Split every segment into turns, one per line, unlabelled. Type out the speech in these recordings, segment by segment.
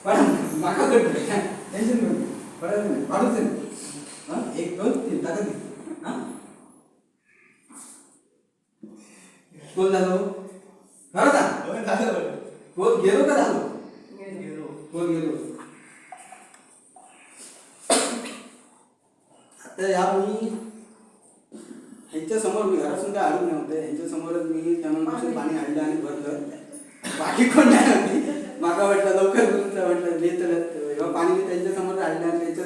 माका cut tension घेऊ पडायचं नाही वाढूच नाही. हां 1 2 3 टाका दे. हां कोण झालो खरं का कोण गेलो का झालो कोण गेलो. आता या मी ह्यांच्या समोर मी घरातून काय आणून नव्हते ह्यांच्या समोरच मी त्यामुळे पाणी आणलं आणि भरलं. बाकी कोण नाही होती माका वाटलं लवकर तुमचं म्हटलं देत पाणी मी त्यांच्या समोर आणलं आणि त्यांच्या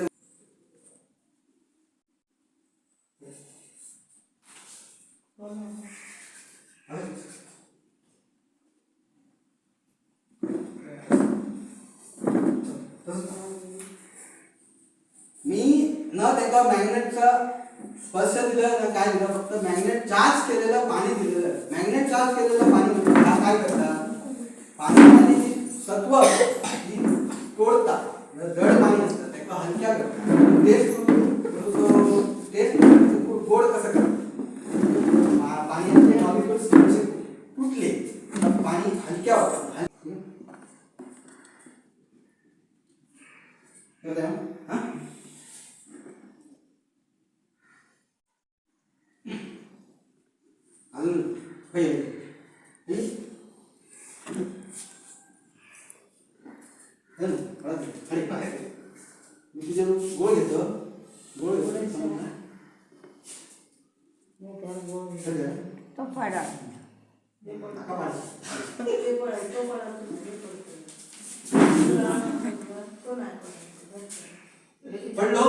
मी न त्याचा मॅग्नेटचा स्पर्श दिलं ना काय दिलं फक्त मॅग्नेट चार्ज केलेलं पाणी दिलेलं. मॅग्नेट चार्ज केलेलं पाणी हा काय करतात पाण्याची सत्व तोडतात जड पाणी असतं त्याला हलक्या करतात. टेस्ट गोड कसं करतात पाण्याचे मॉलिक्युल्स तुटले पाणी हलक्या होतात. अजून मी तुझ्या गोळ घेतो गोळ घेतो पडलो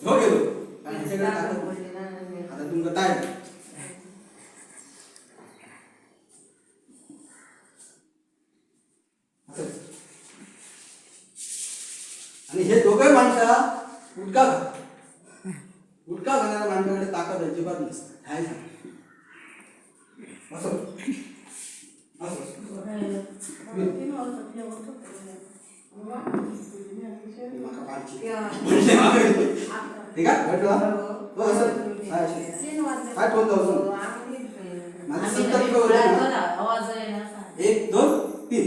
हो गेलो आता तुमचं काय आणि हे दोघे माणसा गुटखा खाणाऱ्या माणसाकडे ताकद अजिबात नसते काय सांग असं ठीक आहे भेटलो काय ठेवतो माझे 70 किलो वजन 1 2 3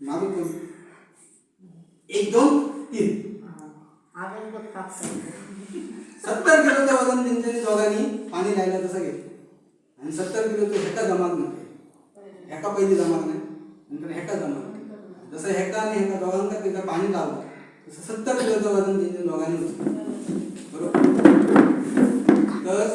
मागून 1 2 3 70 किलोचं वजन त्यांच्या दोघांनी पाणी राहिलं तसं घेतलं आणि 70 किलोचं हेका जमात नाही हेका पहिली जमात नाही नंतर हेका जमात जसं हेका आणि हेका दोघांना तिथं पाणी लावलं तसं 70 किलोचं वजन त्यांच्या दोघांनी होतं बरोबर. तर